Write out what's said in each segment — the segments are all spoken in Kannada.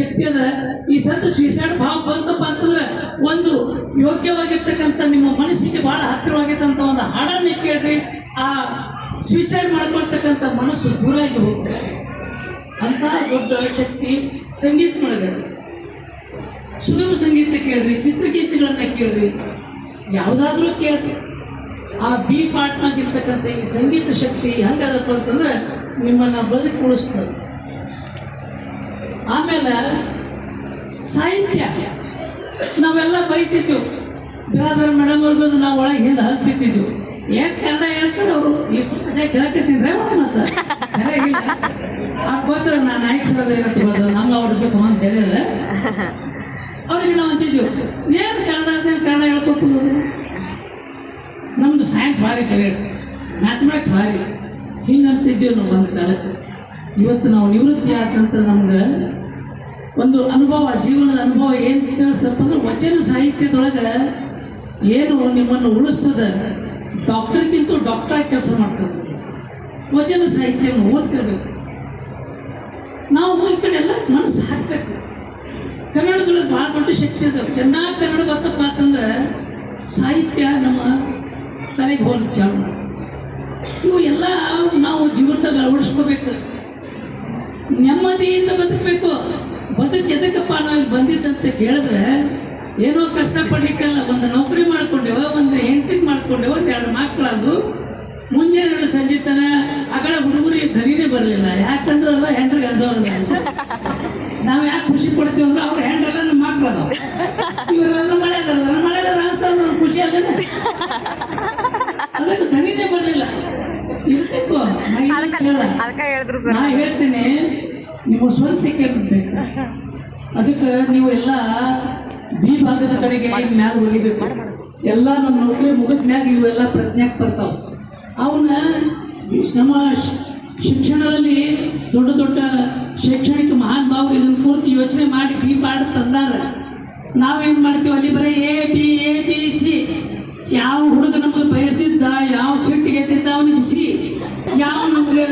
ಶಕ್ತಿ ಅದ. ಈ ಸತ್ತು ಸ್ವೀಸೈಡ್ ಭಾವ ಬಂತಪ್ಪ ಅಂತಂದ್ರೆ ಒಂದು ಯೋಗ್ಯವಾಗಿರ್ತಕ್ಕಂಥ ನಿಮ್ಮ ಮನಸ್ಸಿಗೆ ಬಹಳ ಹತ್ತಿರವಾಗಿರ್ತಂಥ ಒಂದು ಹಾಡನ್ನೇ ಕೇಳ್ರಿ, ಆ ಸ್ವೀಸೈಡ್ ಮಾಡ್ಕೊಳ್ತಕ್ಕಂಥ ಮನಸ್ಸು ದೂರಾಗಿ ಹೋಗ್ತದೆ. ಅಂತ ದೊಡ್ಡ ಶಕ್ತಿ ಸಂಗೀತದೊಳಗೆ. ಸುಗಮ ಸಂಗೀತ ಕೇಳ್ರಿ, ಚಿತ್ರಗೀತೆಗಳನ್ನ ಕೇಳ್ರಿ, ಯಾವುದಾದ್ರೂ ಕೇಳ್ರಿ. ಆ ಬಿ ಪಾರ್ಟ್ನಾಗ ಇರ್ತಕ್ಕಂಥ ಈ ಸಂಗೀತ ಶಕ್ತಿ ಹೆಂಗದಪ್ಪ ಅಂತಂದ್ರೆ ನಿಮ್ಮನ್ನ ಬದುಕು ಉಳಿಸ್ತದೆ. ಆಮೇಲೆ ಸಾಹಿತ್ಯ ನಾವೆಲ್ಲ ಬೈತಿದ್ವಿ, ಬ್ರಾದರ್ ಮೇಡಮ್ ಅವ್ರಿಗೋದು ನಾವು ಒಳಗೆ ಹಿಂದೆ ಹಲ್ತಿದ್ವಿ. ಏನ್ ಕನ್ನಡ ಹೇಳ್ತಾರೆ ಅವರು, ಎಷ್ಟು ಮಜಾ ಕೇಳಕತ್ತಿದ್ರೆ ಮತ್ತೆ ಇಲ್ಲ ಆ ಗೊತ್ತರ ನಾನು ಆಯ್ಸೋದು ಏನಂತ ಗೊತ್ತದ, ನಮ್ಗೆ ಅವ್ರಿಗೆ ಸಂಬಂಧ ಹೇಳಿದ್ರೆ ಅವ್ರಿಗೆ ನಾವು ಅಂತಿದ್ವಿ, ಏನು ಕನ್ನಡ ಹೇಳ್ಕೊತದ. ನಮ್ದು ಸೈನ್ಸ್ ಭಾರಿ ಕರೆಕ್ಟ್, ಮ್ಯಾಥಮೆಟಿಕ್ಸ್ ಭಾರಿ ಹಿಂಗೆ ಅಂತಿದ್ದೇವೆ ನಾವು ಒಂದು ಕಾಲಕ್ಕೆ. ಇವತ್ತು ನಾವು ನಿವೃತ್ತಿ ಆದಂತ ನಮ್ಗೆ ಒಂದು ಅನುಭವ, ಜೀವನದ ಅನುಭವ ಏನು ತಿಳಿಸ್ತಪ್ಪ ಅಂದ್ರೆ ವಚನ ಸಾಹಿತ್ಯದೊಳಗೆ ಏನು ನಿಮ್ಮನ್ನು ಉಳಿಸ್ತದೆ. ಡಾಕ್ಟರ್ಗಿಂತೂ ಡಾಕ್ಟ್ರಾಗಿ ಕೆಲಸ ಮಾಡ್ತಾರೆ. ವಚನ ಸಾಹಿತ್ಯವನ್ನು ಓದ್ತಿರ್ಬೇಕು. ನಾವು ಈ ಕಡೆ ಎಲ್ಲ ಮನಸ್ಸು ಹಾಕಬೇಕು. ಕನ್ನಡದೊಳಗೆ ಭಾಳ ದೊಡ್ಡ ಶಕ್ತಿ ಇದೆ. ಚೆನ್ನಾಗಿ ಕನ್ನಡ ಬರ್ತಪ್ಪ ಅಂತಂದ್ರೆ ಸಾಹಿತ್ಯ ನಮ್ಮ ತಲೆಗೆ ಹೋಗ್ಲಿಕ್ಕೆ ಚಾಲು. ಇವು ಎಲ್ಲ ನಾವು ಜೀವನದಾಗ ಅಳವಡಿಸ್ಕೋಬೇಕು. ನೆಮ್ಮದಿಯಿಂದ ಬದುಕಬೇಕು. ಬದುಕು ಎದಕ್ಕಪ್ಪ ನಾವು ಬಂದಿದ್ದಂತ ಕೇಳಿದ್ರೆ ಏನೋ ಕಷ್ಟಪಡ್ಲಿಕ್ಕೆಲ್ಲ ಒಂದು ನೌಕರಿ ಮಾಡ್ಕೊಂಡೇವ, ಒಂದು ಹೆಂಡತಿ ಮಾಡ್ಕೊಂಡೇವ, ಒಂದು 2 ಮಕ್ಕಳದು, ಮುಂಜಾನೆ ಸಂಜೆ ತನ ಅಗಳ ಹುಡುಗರಿಗೆ ಧರಿನೇ ಬರಲಿಲ್ಲ. ಯಾಕಂದ್ರೆ ಅಲ್ಲ ಹೆಂಡ್ರಿಗೆ ಅಂಜೋರಲ್ಲ ಅಂತ. ನಾವು ಯಾಕೆ ಖುಷಿ ಪಡ್ತೀವಿ ಅಂದ್ರೆ ಅವ್ರ ಹೆಂಡ್ರೆಲ್ಲ ನಮ್ಮ ಮಕ್ಳು ಅದಾವ, ಇವರೆಲ್ಲ ಮಳೆ ಅನಿಸ್ತಾ ಖುಷಿ ಅಲ್ಲೇನ, ಅದಕ್ಕೆ ಧರಿನೇ ಬರಲಿಲ್ಲ. ಇರ್ಬೇಕು. ನಾ ಹೇಳ್ತೀನಿ, ನಿಮ್ಮ ಸ್ವಂತಿಕೆ ಬೇಕು. ಅದಕ್ಕೆ ನೀವು ಎಲ್ಲ ಬಿ ಭಾಗದ ಕಡೆಗೆ ಮ್ಯಾಗ ಹೋಗಿಬೇಕು. ಎಲ್ಲ ನಮ್ಮ ನೌಕರಿ ಮುಗಿದ ಮ್ಯಾಗ ಇವೆಲ್ಲ ಪ್ರಜ್ಞಾಕ್ ಬರ್ತಾವ. ಅವನ್ನ ನಮ್ಮ ಶಿಕ್ಷಣದಲ್ಲಿ ದೊಡ್ಡ ದೊಡ್ಡ ಶೈಕ್ಷಣಿಕ ಮಹಾನ್ ಭಾವರು ಇದನ್ನು ಪೂರ್ತಿ ಯೋಚನೆ ಮಾಡಿ ಬಿ ಪಾಠ ತಂದಾರ. ನಾವೇನು ಮಾಡ್ತೀವಿ, ಅಲ್ಲಿ ಬರೀ ABCD. ಯಾವ ಹುಡುಗ ನಮಗೆ ಬಯತಿದ್ದ, ಯಾವ ಸಿಟ್ಟಿಗೆ ಎದ್ದಿದ್ದ ಅವನಿಗೆ ಸಿ, ಯಾವ ನಮಗೆ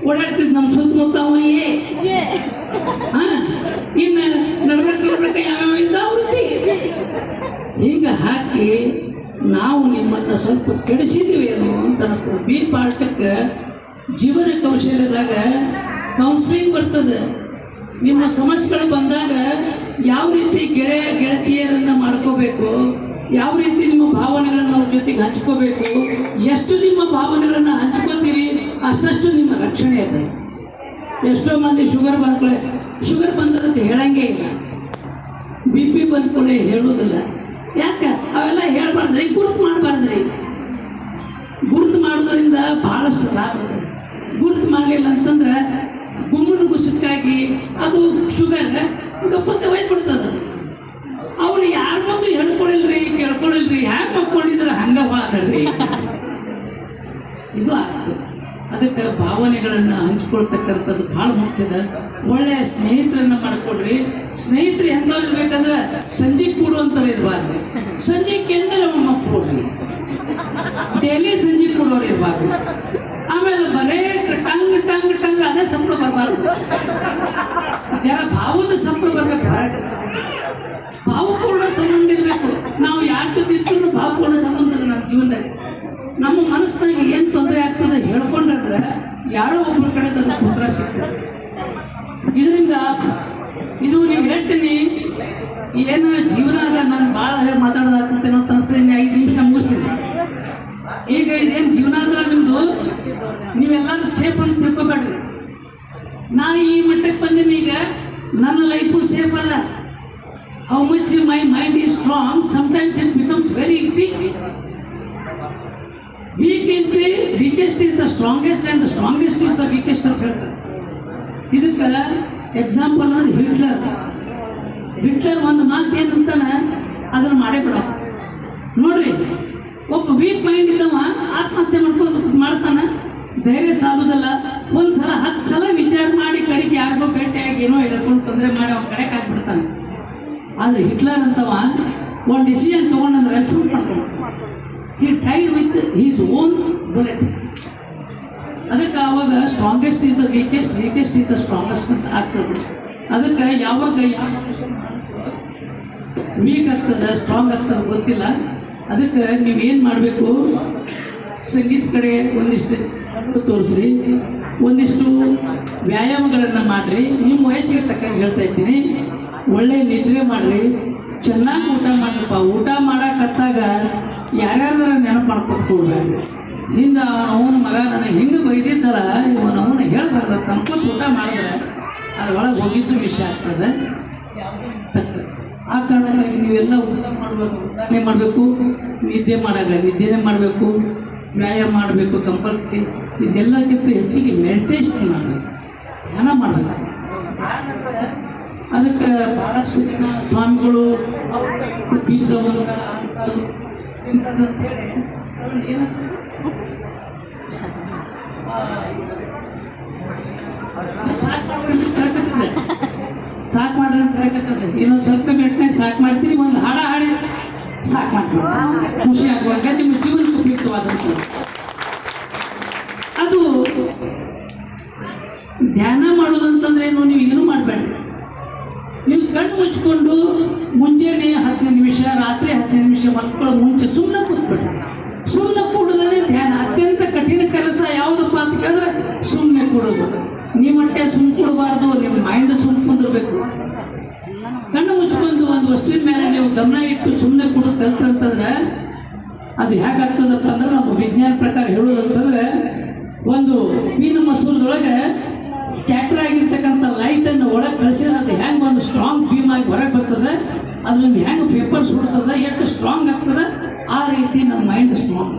ಓಡಾಡ್ತಿದ್ದ ನಮ್ಮ ಸುತ್ತಮುತ್ತ ಅವನಿಗೆ ಇನ್ನು ನಡ್ಬೇಕು ಯಾವ್ಯಾವ ಇದ್ದ ಅವ್ರಿಗೆ ಹೀಗೆ ಹಾಕಿ ನಾವು ನಿಮ್ಮನ್ನು ಸ್ವಲ್ಪ ಕೆಡಿಸಿದ್ದೀವಿ ಏನು ಅಂತ ಅನಿಸ್ತದೆ. ಬಿ ಪಾಠಕ್ಕೆ ಜೀವನ ಕೌಶಲ್ಯದಾಗ ಕೌನ್ಸಿಲಿಂಗ್ ಬರ್ತದೆ. ನಿಮ್ಮ ಸಮಸ್ಯೆಗಳು ಬಂದಾಗ ಯಾವ ರೀತಿ ಗೆಳತಿಯರನ್ನು ಮಾಡ್ಕೋಬೇಕು, ಯಾವ ರೀತಿ ನಿಮ್ಮ ಭಾವನೆಗಳನ್ನು ಅವ್ರ ಜೊತೆಗೆ ಹಂಚ್ಕೋಬೇಕು, ಎಷ್ಟು ನಿಮ್ಮ ಭಾವನೆಗಳನ್ನು ಹಂಚ್ಕೋತೀರಿ ಅಷ್ಟಷ್ಟು ನಿಮ್ಮ ರಕ್ಷಣೆ ಇದೆ. ಎಷ್ಟೋ ಮಂದಿ ಶುಗರ್ ಬಂದದಂತೆ ಹೇಳಂಗೇ ಇಲ್ಲ, BP ಬಂದ್ಕೊಳ್ಳಿ ಹೇಳುವುದಿಲ್ಲ. ಯಾಕೆ ಅವೆಲ್ಲ ಹೇಳ್ಬಾರ್ದ್ರಿ, ಗುರುತು ಮಾಡಬಾರ್ದ್ರಿ. ಗುರುತು ಮಾಡೋದ್ರಿಂದ ಭಾಳಷ್ಟು ಲಾಭ ಇದೆ. ಗುರುತು ಮಾಡಲಿಲ್ಲ ಅಂತಂದ್ರೆ ಗುಮ್ಮನ ಗುಸಕ್ಕಾಗಿ ಅದು ಶುಗರ್ ಗಪ್ಪತ್ತೆ ಒಯ್ದ್ಬಿಡ್ತದೆ. ಅವ್ರು ಯಾರ ಬಂದು ಹೇಳ್ಕೊಳಿಲ್ರಿ, ಕೇಳ್ಕೊಳಿಲ್ರಿ, ಹ್ಯಾಕ್ ಮಕ್ಕೊಂಡಿದ್ರೆ ಹಂಗ ಬಾದ್ರಿ ಇದು ಆಗ್ತದೆ. ಅದಕ್ಕೆ ಭಾವನೆಗಳನ್ನು ಹಂಚ್ಕೊಳ್ತಕ್ಕಂಥದ್ದು ಭಾಳ ಮುಖ್ಯದ. ಒಳ್ಳೆಯ ಸ್ನೇಹಿತರನ್ನ ಮಾಡ್ಕೊಡ್ರಿ. ಸ್ನೇಹಿತರು ಹೆಂಗವ್ರು ಇರ್ಬೇಕಂದ್ರೆ ಸಂಜೆ ಕೂಡುವಂಥವ್ರು ಇರಬಾರ್ದು. ಸಂಜೆ ಕೆಂದರೆ ಮಕ್ಕಳು ಡೈಲಿ ಸಂಜೆ ಕೂಡೋರು ಇರಬಾರ್ದು. ಆಮೇಲೆ ಬರೇ ಟಂಗ್ ಟಂಗ್ ಟಂಗ್ ಅದೇ ಸಂಬಳ ಬರಬಾರ್ದು. ಜರ ಭಾವದ ಸಂಬಳ ಬರ್ಬೇಕು. ಭಾವಪೂರ್ಣ ಸಂಬಂಧ ಇರಬೇಕು. ನಾವು ಯಾಕೆ ಇದ್ರೂ ಭಾವಪೂರ್ಣ ಸಂಬಂಧ ಅದ ನಮ್ಮ ಜೀವನದಾಗ. ನಮ್ಮ ಮನಸ್ಸಿನಾಗ ಏನು ತೊಂದರೆ ಆಗ್ತದೆ ಹೇಳ್ಕೊಂಡ್ರೆ ಯಾರೋ ಒಬ್ಬರ ಕಡೆ ಅದನ್ನು ಪುತ್ರ ಸಿಗ್ತದೆ. ಇದರಿಂದ ಇದು ನೀವು ಹೇಳ್ತೀನಿ, ಏನು ಜೀವನದ ನಾನು ಭಾಳ ಮಾತಾಡೋದಾಗ್ತೇನೋ ಅಂತ ಅನಿಸ್ತದೆ. 5 ನಿಮಿಷ ಮುಗಿಸ್ತೀನಿ. ಈಗ ಇದೇನು ಜೀವನ ಅಂದ್ರೆ ನಿಮ್ಮದು, ನೀವೆಲ್ಲರೂ ಸೇಫ್ ಅಂತ ತಿಳ್ಕೊಬೇಡ್ರಿ. ನಾ ಈ ಮಟ್ಟಕ್ಕೆ ಬಂದೀನಿ, ಈಗ ನನ್ನ ಲೈಫು ಸೇಫ್ ಅಲ್ಲ. How much my mind is strong, sometimes it becomes very weak. Weak is the weakest is the strongest and the strongest is the weakest ಅಂತ ಹೇಳ್ತಾರೆ. ಇದಕ್ಕೆ ಎಕ್ಸಾಂಪಲ್ ಅಂದ್ರೆ ಹಿಟ್ಲರ್ ಒಂದು ಮಾತು ಏನಂತಾನೆ ಅದನ್ನು ಮಾಡೇ ಬಿಡ. ನೋಡ್ರಿ, ಒಬ್ಬ ವೀಕ್ ಮೈಂಡ್ ಇದ್ದವ ಆತ್ಮಹತ್ಯೆ ಮಾಡ್ತಾನೆ, ಧೈರ್ಯ ಸಾಲುದಲ್ಲ. ಒಂದ್ಸಲ 10 ಸಲ ವಿಚಾರ ಮಾಡಿ ಕಡೆಗೆ ಯಾರಿಗೋ ಭೇಟಿಯಾಗಿ ಏನೋ ಹೇಳ್ಕೊಂಡು ತೊಂದರೆ ಮಾಡಿ ಅವ್ನ ಕಡೆಗೆ ಹಾಕ್ಬಿಡ್ತಾನೆ. ಆದರೆ ಹಿಟ್ಲರ್ ಅಂತವ ಒಂದು ಡಿಸಿಷನ್ ತೊಗೊಂಡಂದ್ರೆ ಶೂಟ್ ಮಾಡ್ಕೊಂಡು he died with his own bullet. ಅದಕ್ಕೆ ಆವಾಗ strongest is the weakest, weakest is the strongest ಅಂತ ಆಗ್ತದೆ. ಅದಕ್ಕೆ ಯಾವಾಗ ಯಾವ ವೀಕ್ ಆಗ್ತದೆ ಸ್ಟ್ರಾಂಗ್ ಆಗ್ತದೆ ಗೊತ್ತಿಲ್ಲ. ಅದಕ್ಕೆ ನೀವೇನು ಮಾಡಬೇಕು, ಸಂಗೀತ ಕಡೆ ಒಂದಿಷ್ಟು ತೋರಿಸ್ರಿ, ಒಂದಿಷ್ಟು ವ್ಯಾಯಾಮಗಳನ್ನು ಮಾಡಿರಿ. ನಿಮ್ಮ ವಯಸ್ಸಿಗೆ ತಕ್ಕ ಹೇಳ್ತಾ ಇದ್ದೀನಿ. ಒಳ್ಳೆ ನಿದ್ರೆ ಮಾಡಿರಿ, ಚೆನ್ನಾಗಿ ಊಟ ಮಾಡ್ರಪ್ಪ. ಊಟ ಮಾಡಕತ್ತಾಗ ಯಾರ್ಯಾರ ನೆನಪು ಮಾಡ್ಕೊಂಡು ಕೂಡ್ಬೇಡ್ರಿ. ಹಿಂದೆ ಅವನ ಮಗ ನನಗೆ ಹಿಂಗೆ ಬೈದಿದ್ದಲ್ಲ, ಅವನ ಹೇಳ್ಬಾರ್ದ ತನ್ಕೋತ ಊಟ ಮಾಡಿದ್ರೆ ಅದ್ರೊಳಗೆ ಹೋಗಿದ್ದು ವಿಷಯ ಆಗ್ತದೆ. ಆ ಕಾರಣಕ್ಕಾಗಿ ನೀವೆಲ್ಲ ಊಟ ಮಾಡಬೇಕು, ಊಟನೇ ಮಾಡಬೇಕು, ನಿದ್ದೆ ಮಾಡಾಗ ನಿದ್ದೆನೇ ಮಾಡಬೇಕು, ವ್ಯಾಯಾಮ ಮಾಡಬೇಕು ಕಂಪಲ್ಸರಿ. ಇದೆಲ್ಲಕ್ಕಿಂತ ಹೆಚ್ಚಿಗೆ ಮೆಡಿಟೇಷನ್ ಮಾಡಬೇಕು, ಧ್ಯಾನ ಮಾಡಬೇಕು. ಅದಕ್ಕೆ ಭಾಳಷ್ಟು ಜನ ಸ್ವಾಮಿಗಳು ಪಿಜ್ಜಾವನ್ನು ಅಂತೇಳಿ ಸಾಕು ಮಾಡ್ರಿ ಅಂತ ಹೇಳಕತ್ತದೆ. ಇನ್ನೊಂದು ಸ್ವಲ್ಪ ಮಿನಿಟ್ನಾಗ ಸಾಕು ಮಾಡ್ತೀರಿ, ಒಂದು ಹಾಡ ಹಾಡಿ ಸಾಕು ಮಾಡ್ತೀವಿ. ಖುಷಿ ಆಗುವಾಗ ನಿಮ್ಮ ಜೀವನಕ್ಕೆ ಉಪಯುಕ್ತವಾದಂಥ ಅದು ಧ್ಯಾನ ಮಾಡೋದಂತಂದ್ರೆ ಏನು, ನೀವು ಏನು ಮಾಡಬೇಡ್ರಿ. ನೀವು ಕಣ್ಣು ಮುಚ್ಕೊಂಡು ಮುಂಜಾನೆ 15 ನಿಮಿಷ, ರಾತ್ರಿ 15 ನಿಮಿಷ ಮಕ್ಕಳ ಮುಂಚೆ ಸುಮ್ಮನೆ ಕೂತ್ಬಿಡ್ರಿ. ಸುಮ್ಮನೆ ಕೂಡೋದೇ ಧ್ಯಾನ. ಅತ್ಯಂತ ಕಠಿಣ ಕೆಲಸ ಯಾವುದಪ್ಪ ಅಂತ ಕೇಳಿದ್ರೆ ಸುಮ್ಮನೆ ಕೂಡೋದು. ನೀವಟ್ಟೆ ಸುಮ್ಮನೆ ಕೊಡಬಾರ್ದು, ನಿಮ್ಮ ಮೈಂಡ್ ಸುಮ್ಮನೆ ಕುಂದಿರ್ಬೇಕು. ಕಣ್ಣು ಮುಚ್ಕೊಂಡು ಒಂದು ವಸ್ತುವಿನ ಮೇಲೆ ನೀವು ಗಮನ ಇಟ್ಟು ಸುಮ್ಮನೆ ಕೊಡೋದು ಕಲ್ತಂತಂದ್ರೆ ಅದು ಹೇಗಾಗ್ತದಪ್ಪ ಅಂದ್ರೆ, ನಮ್ಮ ವಿಜ್ಞಾನ ಪ್ರಕಾರ ಹೇಳೋದಂತಂದ್ರೆ, ಒಂದು ಮೀನು ಮಸೂರದೊಳಗೆ ಸ್ಕ್ಯಾಟರ್ ಆಗಿರ್ತಕ್ಕಂಥ ಲೈಟನ್ನು ಒಳಗೆ ಕಳಿಸಿದ್ರೆ ಅದು ಹೆಂಗೆ ಒಂದು ಸ್ಟ್ರಾಂಗ್ ಬೀಮ್ ಆಗಿ ಹೊರಗೆ ಬರ್ತದೆ, ಅದರಿಂದ ಹೆಂಗೆ ಪೇಪರ್ ಸುಡ್ತದೆ, ಎಷ್ಟು ಸ್ಟ್ರಾಂಗ್ ಆಗ್ತದೆ, ಆ ರೀತಿ ನಮ್ಮ ಮೈಂಡ್ ಸ್ಟ್ರಾಂಗ್.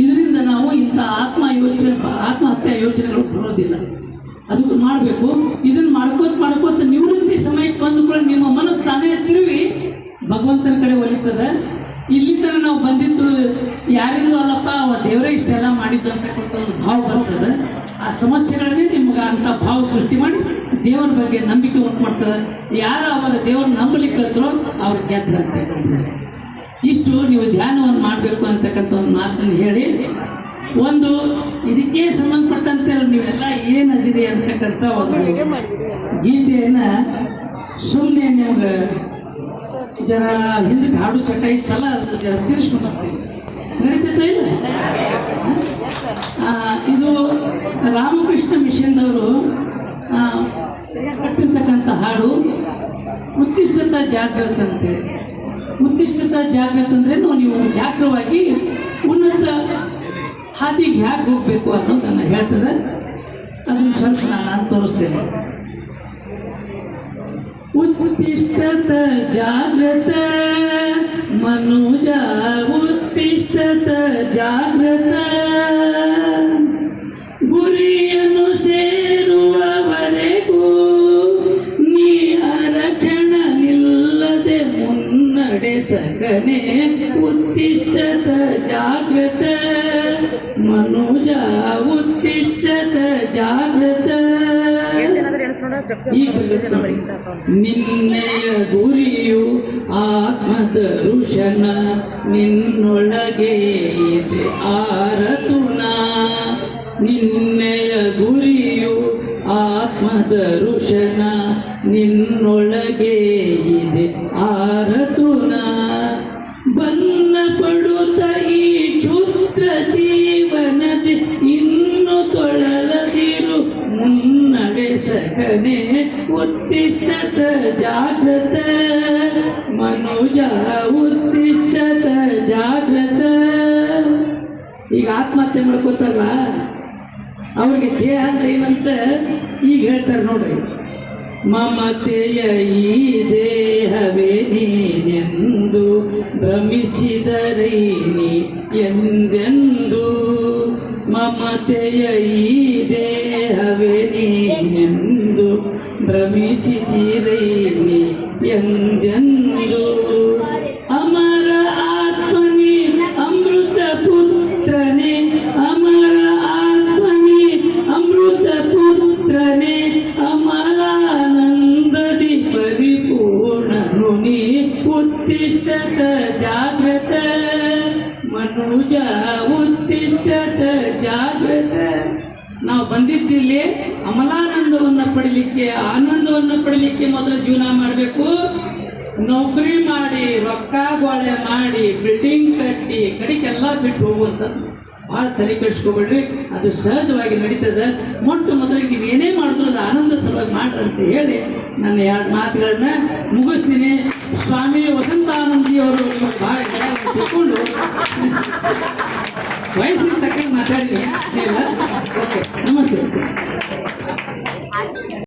ಇದರಿಂದ ನಾವು ಇಂಥ ಆತ್ಮಹತ್ಯೆ ಯೋಚನೆಗಳು ಬರೋದಿಲ್ಲ. ಅದು ಮಾಡಬೇಕು. ಇದನ್ನು ಮಾಡ್ಕೋತ ನಿವೃತ್ತಿ ಸಮಯಕ್ಕೆ ಬಂದು ಕೂಡ ನಿಮ್ಮ ಮನಸ್ಸು ತಾನೇ ತಿರುವಿ ಭಗವಂತನ ಕಡೆ ಒಲಿತದೆ. ಇಲ್ಲಿ ತನಕ ನಾವು ಬಂದಿದ್ದು ಯಾರಿಂದೂ ಅಲ್ಲಪ್ಪ, ಅವ ದೇವರೇ ಇಷ್ಟೆಲ್ಲ ಮಾಡಿದ್ದು ಅಂತಕ್ಕಂಥ ಒಂದು ಭಾವ ಬರ್ತದೆ. ಆ ಸಮಸ್ಯೆಗಳಿಗೆ ನಿಮ್ಗೆ ಅಂಥ ಭಾವ ಸೃಷ್ಟಿ ಮಾಡಿ ದೇವರ ಬಗ್ಗೆ ನಂಬಿಕೆ ಉಂಟು ಮಾಡ್ತದೆ. ಯಾರು ಅವಾಗ ದೇವ್ರ ನಂಬಲಿಕ್ಕೆ ಹತ್ತರೋ ಅವ್ರಿಗೆ ಗೆದ್ದು ಜಾಸ್ತಿ. ಇಷ್ಟು ನೀವು ಧ್ಯಾನವನ್ನು ಮಾಡಬೇಕು ಅಂತಕ್ಕಂಥ ಒಂದು ಮಾತನ್ನು ಹೇಳಿ, ಒಂದು ಇದಕ್ಕೆ ಸಂಬಂಧಪಟ್ಟಂತೆ ನೀವೆಲ್ಲ ಏನದಿರಿ ಅಂತಕ್ಕಂಥ ಒಂದು ಗೀತೆಯನ್ನು ಸುಮ್ಮನೆ ನಿಮ್ಗೆ ಜರ ಹಿಂದಕ್ಕೆ ಹಾಡು ಚಟ ಇತ್ತಲ್ಲ, ಅದು ಜರ ತೀರಿಸ್ಕೊಂಡು ಹೋಗ್ತೀವಿ. ನಡೀತೈತೆ ಇಲ್ಲ? ಇದು ರಾಮಕೃಷ್ಣ ಮಿಷನ್ದವರು ಕಟ್ಟಿರ್ತಕ್ಕಂಥ ಹಾಡು ಉತ್ತಿಷ್ಠತಾ ಜಾಗೃತ ಅಂತೇಳಿ. ಉತ್ತಿಷ್ಠತಾ ಜಾಗೃತ ಅಂದರೆ ನೀವು ಜಾಗ್ರವಾಗಿ ಉನ್ನತ ಹಾದಿಗೆ ಹೇಗೆ ಹೋಗಬೇಕು ಅನ್ನೋದನ್ನು ಹೇಳ್ತದೆ. ಅದನ್ನು ಸ್ವಲ್ಪ ನಾನು ತೋರಿಸ್ತೇನೆ. ಉತ್ತಿಷ್ಠತ ಜಾಗೃತ ಮನುಜ, ಉತ್ತಿಷ್ಠತ ಜಾಗೃತ, ಗುರಿಯನ್ನು ಸೇರುವವರೆಗೂ ನೀ ಅರಕ್ಷಣ ನಿಲ್ಲದೆ ಮುನ್ನಡೆಸಗನೆ. ಉತ್ತಿಷ್ಠತ ಜಾಗೃತ ಮನುಜ, ಉತ್ತಿಷ್ಠತ ಜಾಗೃತ. ನಿನ್ನೆಯ ಗುರಿಯು ಆತ್ಮದರುಶನ, ನಿನ್ನೊಳಗೆ ಇದೆ ಆರತುನ. ನಿನ್ನೆಯ ಗುರಿಯು ಆತ್ಮದರುಶನ, ನಿನ್ನೊಳಗೆ ಇದೆ ಆರತುನ. ಬನ್ನ ಪಡುತ್ತ ಈ ಕ್ಷುದ್ರ ಜೀವನದಿ ಇನ್ನು ತೊಳಲದಿರು ಮುನ್ನಡೆಸಗನೆ. ಉತ್ತಿಷ್ಠತ ಜಾಗೃತ ಮನುಜ, ಉತ್ತಿಷ್ಠತ ಜಾಗೃತ. ಈಗ ಆತ್ಮಹತ್ಯೆ ಮಾಡ್ಕೋತಾರಲ್ಲ, ಅವ್ರಿಗೆ ದೇಹ ಅಂದ್ರೆ ಏನಂತ ಈಗ ಹೇಳ್ತಾರೆ ನೋಡ್ರಿ. ಮಮತೆಯ ಈ ದೇಹವೇ ನೀನೆಂದು ಭ್ರಮಿಸಿದರೈನಿ ಎಂದೆಂದು. ಮಮತೆಯ ಈ ದೇಹವೇ ನೀನೆಂದು ಭ್ರಮಿಸಿದಿರೈನಿ ಎಂದೆಂದು. ಅಮರ ಆತ್ಮನಿ ಅಮೃತ ಪುತ್ರನೇ, ಅಮರ ಆತ್ಮನಿ ಅಮೃತ ಪುತ್ರನೇ, ಅಮರಾನಂದದಿ ಪರಿಪೂರ್ಣನು ನೀ. ಉತ್ತಿಷ್ಠತ ಜಾಗೃತ ಮನುಜ, ಉತ್ತಿಷ್ಠತ ಜಾಗೃತ. ನಾವು ಬಂದಿದ್ದಿಲ್ಲಿ ಅಮಲಾನಂದವನ್ನು ಪಡಿಲಿಕ್ಕೆ, ಆನಂದವನ್ನು ಪಡಿಲಿಕ್ಕೆ ಮೊದಲು ಜೀವನ ಮಾಡಬೇಕು. ನೌಕರಿ ಮಾಡಿ, ರೊಕ್ಕ ಗೋಳೆ ಮಾಡಿ, ಬಿಲ್ಡಿಂಗ್ ಕಟ್ಟಿ ಕಡೆಗೆಲ್ಲ ಬಿಟ್ಟು ಹೋಗುವಂಥದ್ದು ಭಾಳ ತಲೆ ಕೆಡಿಸ್ಕೊಬೇಡ್ರಿ. ಅದು ಸಹಜವಾಗಿ ನಡೀತದೆ. ಮೊಟ್ಟ ಮೊದಲಿಗೆ ನೀವು ಏನೇ ಮಾಡಿದ್ರು ಅದು ಆನಂದ ಸಲುವಾಗಿ ಮಾಡ್ರಿ ಅಂತ ಹೇಳಿ ನನ್ನ 2 ಮಾತುಗಳನ್ನ ಮುಗಿಸ್ತೀನಿ. ಸ್ವಾಮಿ ವಸಂತಾನಂದಿಯವರು ನಿಮಗೆ ಭಾಳ ತಿಳ್ಕೊಂಡು ವಯಸ್ಸಿನ ತಕ್ಕ ಮಾತಾಡಿ ಇಲ್ಲ. ಓಕೆ, ನಮಸ್ತೆ.